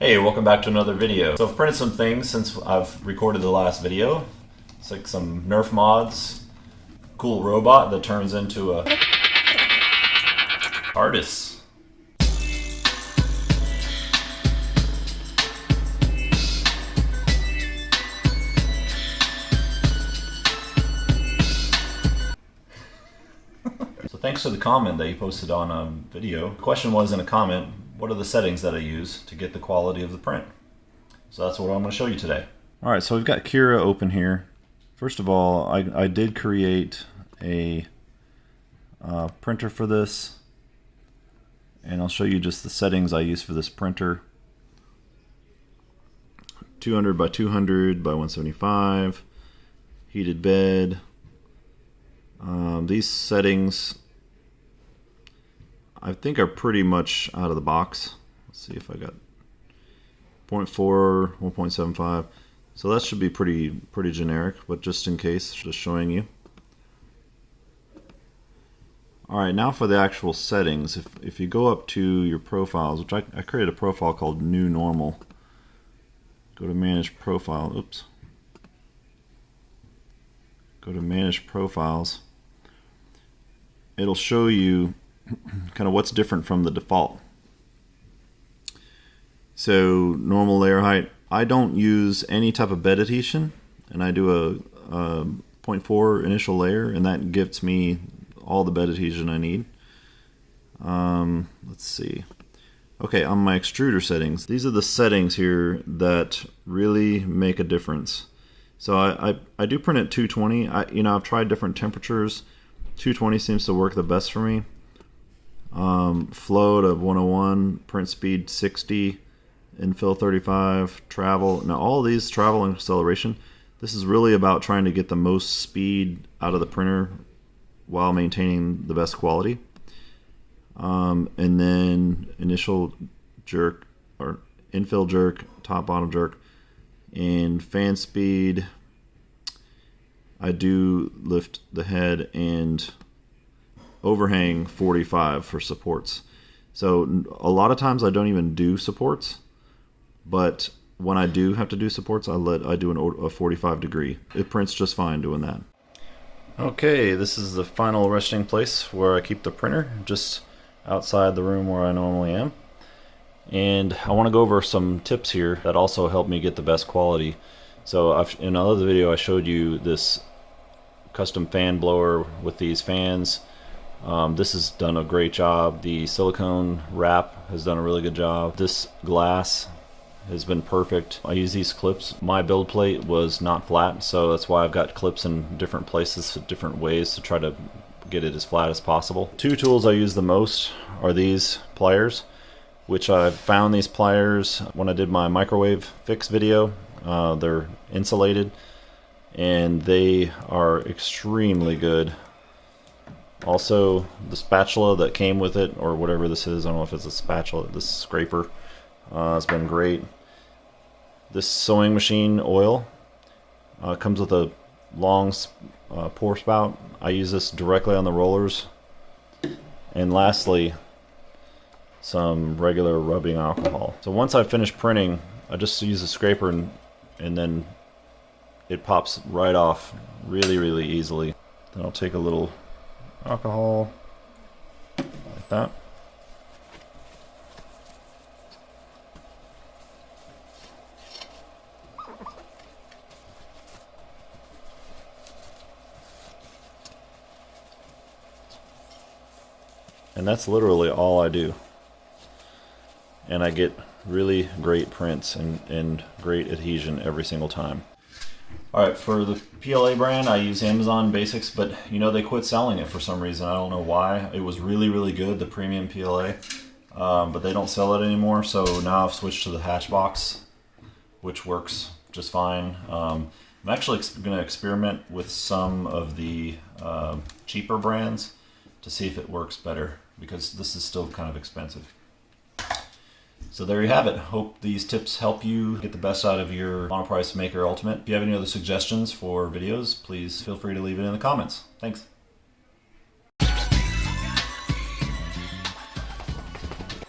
Hey, welcome back to another video. So I've printed some things since I've recorded the last video. It's like some Nerf mods, cool robot that turns into a TARDIS. So thanks for the comment that you posted on a video. The question was in a comment, what are the settings that I use to get the quality of the print? So that's what I'm going to show you today. Alright, so we've got Cura open here. First of all, I did create a printer for this, and I'll show you just the settings I use for this printer. 200 by 200 by 175, heated bed. These settings I think are pretty much out of the box. Let's see if I got 0.4, 1.75. So that should be pretty generic, but just in case, just showing you. Alright, now for the actual settings. If you go up to your profiles, which I created a profile called New Normal. Go to Manage Profile. Oops. Go to Manage Profiles. It'll show you kind of what's different from the default. So normal layer height, I don't use any type of bed adhesion, and I do a 0.4 initial layer, and that gives me all the bed adhesion I need. Let's see. Okay, on my extruder settings, these are the settings here that really make a difference. So I do print at 220. I've tried different temperatures. 220 seems to work the best for me. Float of 101, print speed 60, infill 35, travel. Now all these, travel and acceleration, this is really about trying to get the most speed out of the printer while maintaining the best quality. And then initial jerk or infill jerk, top bottom jerk, and fan speed. I do lift the head and overhang 45 for supports. So a lot of times I don't even do supports, but when I do have to do supports, I do a 45 degree. It prints just fine doing that. Okay, this is the final resting place where I keep the printer, just outside the room where I normally am. And I want to go over some tips here that also help me get the best quality. So in another video I showed you this custom fan blower with these fans. This has done a great job. The silicone wrap has done a really good job. This glass has been perfect. I use these clips. My build plate was not flat, so that's why I've got clips in different places, different ways to try to get it as flat as possible. Two tools I use the most are these pliers, which I found these pliers when I did my microwave fix video. They're insulated and they are extremely good. Also, the spatula that came with it, or whatever this is, I don't know if it's a spatula, this scraper, has been great. This sewing machine oil comes with a long pour spout. I use this directly on the rollers. And lastly, some regular rubbing alcohol. So once I finish printing, I just use a scraper and then it pops right off really easily. Then I'll take a little alcohol like that. And that's literally all I do. And I get really great prints and great adhesion every single time. Alright, for the PLA brand, I use Amazon Basics, but they quit selling it for some reason. I don't know why. It was really good, the premium PLA, but they don't sell it anymore, so now I've switched to the Hatchbox, which works just fine. I'm actually going to experiment with some of the cheaper brands to see if it works better, because this is still kind of expensive. So there you have it. Hope these tips help you get the best out of your Monoprice Maker Ultimate. If you have any other suggestions for videos, please feel free to leave it in the comments. Thanks.